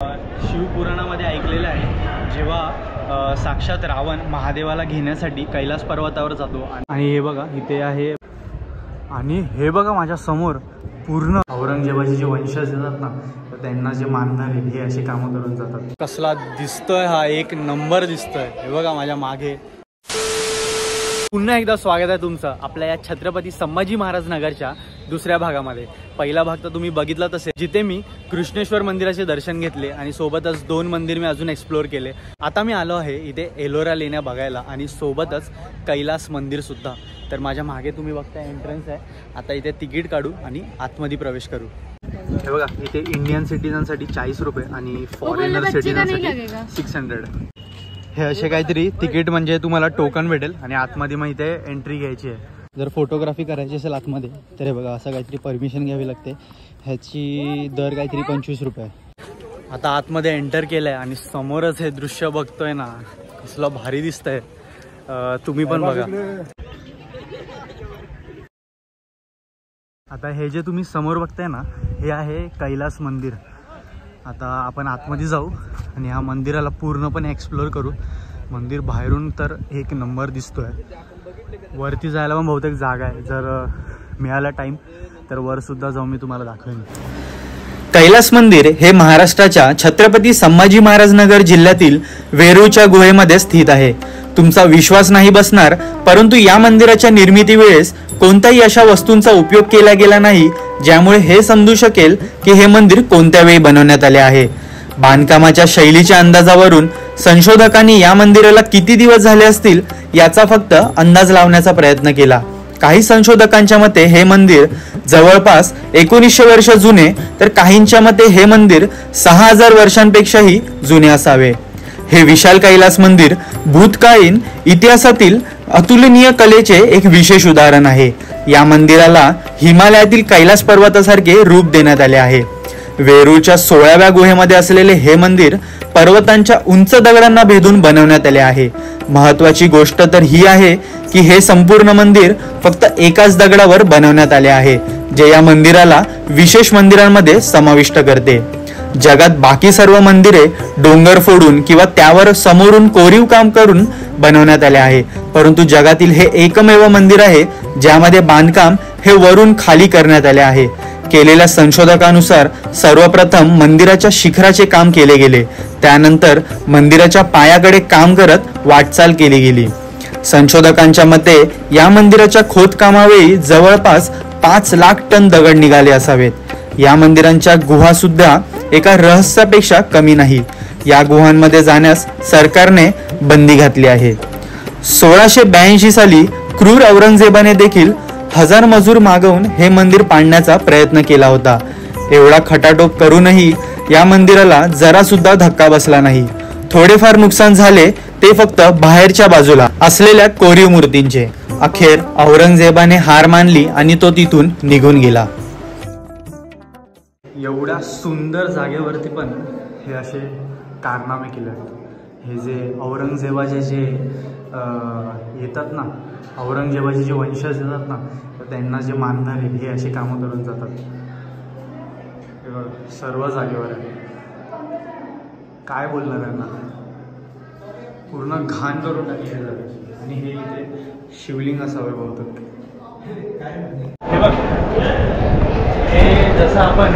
शिवपुराणामध्ये ऐकलेलं आहे, जेव्हा साक्षात रावण महादेवाला घेण्यासाठी कैलास पर्वतावर जातो आणि हे बघा इथे आहे आणि हे बघा माझ्या समोर पूर्ण औरंगजेबाचे जे वंशज येतात ना, तर त्यांना जे मानणारे हे अशी कामं करून जातात। कसला दिसतोय हा, एक नंबर दिसतोय। हे बघा माझ्या मागे। पुन्हा एकदा स्वागत आहे तुमचं आपल्या या छत्रपती संभाजी महाराज नगरच्या दुसऱ्या भागामध्ये। पहिला भाग तर तुम्ही बघितलाच असेल, जिथे मी कृष्णेश्वर मंदिराचे दर्शन घेतले आणि सोबतच 2 मंदिर मी अजून एक्सप्लोर केले। आता मी आलो आहे इथे एलोरा लेण्या बघायला आणि सोबतच कैलास मंदिर सुद्धा। तर माझ्या मागे तुम्ही बघता एंट्रन्स आहे। आता इथे तिकीट काढू आणि आतमध्ये प्रवेश करू। हे बघा इथे इंडियन सिटीजनसाठी 40 रुपये आणि फॉरेनर सिटीजनसाठी 600। हे असे काहीतरी तिकीट म्हणजे तुम्हाला टोकन भेटेल आणि आतमध्ये मग इथे एंट्री घ्यायची आहे। जर फोटोग्राफी करायची असेल आतमध्ये तर हे बघा असं काहीतरी परमिशन घ्यावी लागते। ह्याची दर काहीतरी 25 रुपये। आता आतमध्ये एंटर केलंय आणि समोरच हे दृश्य बघतोय ना, कसलं भारी दिसतंय। तुम्ही पण बघा। आता हे जे तुम्ही समोर बघताय ना, हे आहे कैलास मंदिर। आता आपण आतमध्ये जाऊ आणि ह्या मंदिराला पूर्णपणे एक्सप्लोर करू। मंदिर बाहेरून तर एक नंबर दिसतोय। वरती जायला पण बहुतेक जागा आहे, जर मिळाला टाइम तर वर सुद्धा जाऊन मी तुम्हाला दाखवेन। कैलास मंदिर हे महाराष्ट्राच्या छत्रपती संभाजी महाराज नगर जिल्ह्यातील वेरूळच्या गुहेमध्ये स्थित आहे। तुमचा विश्वास नाही बसणार, परंतु या मंदिराच्या निर्मिती वेळेस कोणत्याही अशा वस्तूंचा उपयोग केला गेला नाही ज्यामुळे हे समजू शकेल की हे मंदिर कोणत्या वेळी बनवण्यात आले आहे। बांधकामाच्या शैलीच्या अंदाजावरून संशोधकांनी या मंदिराला किती दिवस झाले असतील याचा फक्त अंदाज लावण्याचा प्रयत्न केला। काही संशोधकांच्या मते हे मंदिर जवळपास 1900 वर्ष जुने, तर काहींच्या मते हे मंदिर 6000 वर्षांपेक्षाही जुने असावे। हे विशाल कैलास मंदिर भूतकालीन इतिहासातील अतुलनीय कलेचे एक विशेष उदाहरण आहे। या मंदिराला हिमालयातील कैलास पर्वतासारखे रूप देण्यात आले आहे। वेरूळच्या 16व्या गुहेमध्ये असलेले हे मंदिर पर्वतांच्या उंच दगडांना भेदून बनवण्यात आले आहे। महत्त्वाची गोष्ट तर ही आहे की हे संपूर्ण मंदिर फक्त एकाच दगडावर बनवण्यात आले आहे, जे या मंदिराला विशेष मंदिरांमध्ये समाविष्ट करते। जगात बाकी सर्व मंदिरे डोंगर फोडून किंवा त्यावर समोरून कोरीव काम करून बनवण्यात आले आहे, परंतु जगातील हे एकमेव मंदिर आहे ज्यामध्ये बांधकाम हे वरून खाली करण्यात आले आहे। केलेल्या संशोधकानुसार सर्वप्रथम मंदिराच्या शिखराचे काम केले गेले, त्यानंतर मंदिराच्या पायाकडे काम करत वाटचाल केली गेली। संशोधकांच्या मते या मंदिराच्या खोदकामावेळी जवळपास 5 लाख टन दगड निघाले असावेत। या मंदिरांच्या गुहा सुद्धा एका रहस्यापेक्षा कमी नाही। या गुहांमध्ये जाण्यास सरकारने बंदी घातली आहे। 1682 साली क्रूर औरंगजेबाने देखील 1000 मजूर मागवून हे मंदिर पाडण्याचा प्रयत्न केला होता। एवढा खटाटोप करूनही या मंदिराला जरा सुद्धा धक्का बसला नाही। थोडेफार नुकसान झाले ते फक्त बाहेरच्या बाजूला असलेल्या कोरीव मूर्तींचे। अखेर औरंगजेबाने हार मानली आणि तो तिथून निघून गेला। एवढ्या सुंदर जागेवरती पण हे असे कारनामे केले आहेत। हे जे औरंगजेबाचे जे येतात ना, औरंगजेबाचे जे वंशज येतात ना, तर त्यांना जे मानणारे हे अशी कामं करून जातात। हे बघा सर्व जागेवर आहे। काय बोलणार त्यांना, पूर्ण घाण करून टाकली जाते। आणि हे इथे शिवलिंग असावे बहुतेक। हे बघ, हे जसं आपण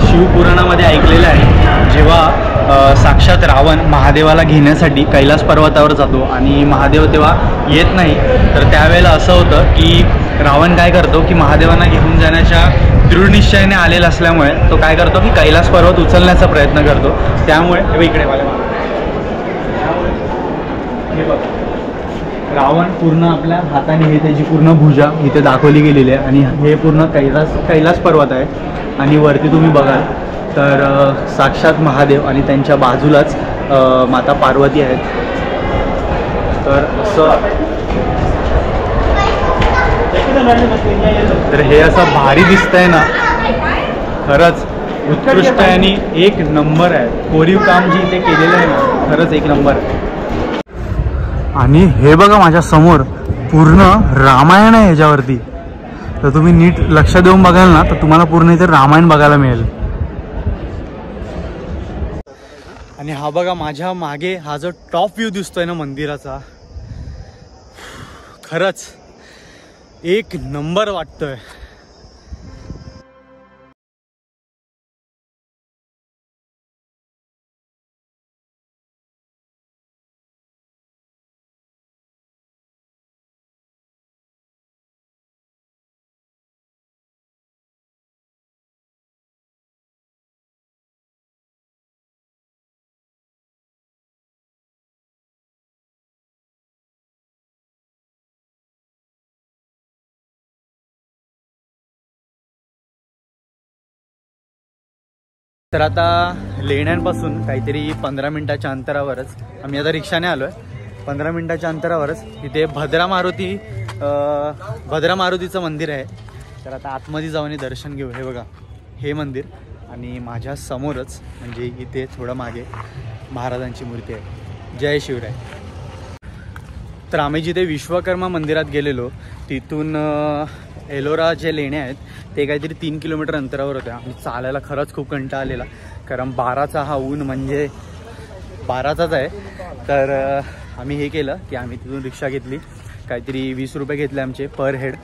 शिवपुराणामध्ये ऐकलेलं आहे, जेव्हा साक्षात रावण महादेवाला घेण्यासाठी कैलास पर्वतावर जातो आणि महादेव तेव्हा येत नाही, तर त्यावेळेला असं होतं की रावण काय करतो की महादेवांना घेऊन जाण्याच्या दृढनिश्चयाने आलेला असल्यामुळे तो काय करतो की कैलास पर्वत उचलण्याचा प्रयत्न करतो। त्यामुळे हे इकडे हे बघ, रावण पूर्ण आपल्या हाताने हे त्याची पूर्ण भुजा इथे दाखवली गेलेली आहे आणि हे पूर्ण कैलास पर्वत आहे। आणि वरती तुम्ही बघाल तर साक्षात महादेव आणि त्यांच्या बाजूलाच माता पार्वती आहेत। तर असं तर हे असं भारी दिसतंय ना, खरंच उत्कृष्ट आहे आणि एक नंबर आहे। कोरीव काम जे इथे केलेलं आहे ना, खरंच एक नंबर आहे। आणि हे बघा माझ्या समोर पूर्ण रामायण आहे ह्याच्यावरती। तर तुम्ही नीट लक्ष देऊन बघाल ना, तर तुम्हाला पूर्ण इथे रामायण बघायला मिळेल। आणि हा बघा माझ्या मागे हा जो टॉप व्ह्यू दिसतोय ना मंदिराचा, खरंच एक नंबर वाटतोय. तर आता लेण्यांपासून काहीतरी 15 मिनिटाच्या अंतरावरच आम्ही आता रिक्षाने आलो आहे. 15 मिनिटाच्या अंतरावरच इथे भद्रा मारुतीचं मंदिर आहे. तर आता आतमध्ये जाऊन दर्शन घेऊ. हे बघा हे मंदिर आणि माझ्या समोरच म्हणजे इथे थोडं मागे महाराजांची मूर्ती आहे. जय शिवराय. तर आम्ही जिथे विश्वकर्मा मंदिरात गेलेलो तिथून एलोरा जे लेण्या आहेत ते काहीतरी 3 किलोमीटर अंतरावर होत्या. आणि चालायला खरंच खूप कंटाळा आलेला, कारण 12चा हा ऊन म्हणजे 12चाच आहे. तर आम्ही हे केलं की आम्ही तिथून रिक्षा घेतली, काहीतरी 20 रुपये घेतले आमचे पर हेड.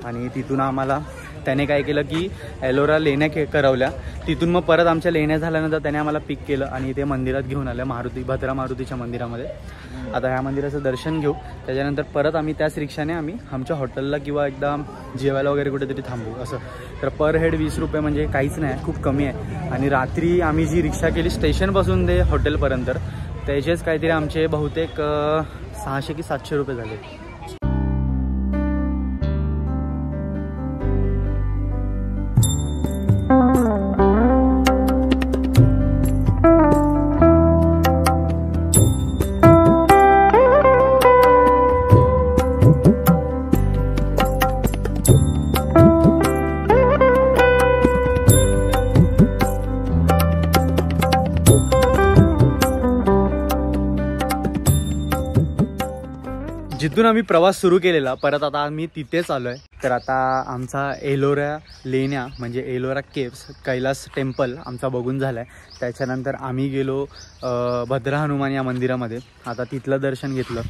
आणि तिथून आम्हाला त्याने काय केलं की एलोरा लेण्या करवल्या. तिथून मग परत आमच्या लेण्या झाल्यानंतर त्याने आम्हाला पिक केलं आणि इथे मंदिरात घेऊन आलं, भद्रा मारुतीच्या मंदिरामध्ये. आता ह्या मंदिराचं दर्शन घेऊ, त्याच्यानंतर परत आम्ही त्याच रिक्षाने आमच्या हॉटेलला किंवा एकदा जेवायला वगैरे कुठेतरी थांबू असं. तर पर हेड 20 रुपये म्हणजे काहीच नाही, खूप कमी आहे. आणि रात्री आम्ही जी रिक्षा केली स्टेशनपासून ते हॉटेलपर्यंत त्याचेच काहीतरी आमचे बहुतेक 600 की 700 रुपये झाले. जिथून आम्ही प्रवास सुरू केलेला परत आता आम्ही तिथेच आलो आहे. तर आता आमचा एलोरा लेण्या म्हणजे एलोरा केव्स कैलास टेम्पल आमचा बघून झाला आहे. त्याच्यानंतर आम्ही गेलो भद्रा हनुमान या मंदिरामध्ये. आता तिथलं दर्शन घेतलं,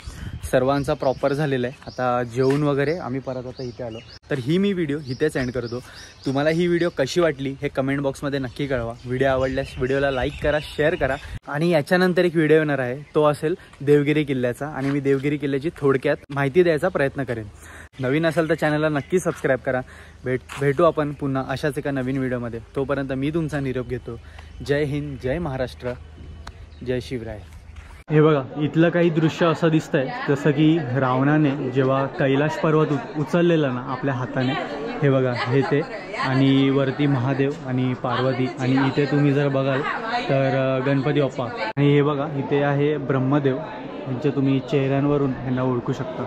सर्वांचा प्रॉपर झालेला आहे. आता जेवून वगैरे आम्ही परत आता इथे आलो. तर ही मी व्हिडिओ इथेच एंड करतो. तुम्हाला ही व्हिडिओ कशी वाटली हे कमेंट बॉक्समध्ये नक्की कळवा. व्हिडिओ आवडल्यास व्हिडिओला लाईक करा, शेअर करा. आणि याच्यानंतर एक व्हिडिओ येणार आहे, तो असेल देवगिरी किल्ल्याचा. आणि मी देवगिरी किल्ल्याची थोडक्यात माहिती द्यायचा प्रयत्न करेन. नवीन असेल तर चॅनलला नक्की सबस्क्राईब करा. भेटू आपण पुन्हा अशाच एका नवीन व्हिडिओमध्ये. तोपर्यंत मी तुमचा निरोप घेतो. जय हिंद, जय महाराष्ट्र, जय शिवराय. हे बघा इथलं काही दृश्य असं दिसतंय जसं की रावणाने जेव्हा कैलाश पर्वत उचललेला ना आपल्या हाताने. हे बघा हे ते, आणि वरती महादेव आणि पार्वती. आणि इथे तुम्ही जर बघाल तर गणपती बाप्पा. आणि हे बघा इथे आहे ब्रह्मदेव, यांच्या तुम्ही चेहऱ्यांवरून ह्यांना ओळखू शकता.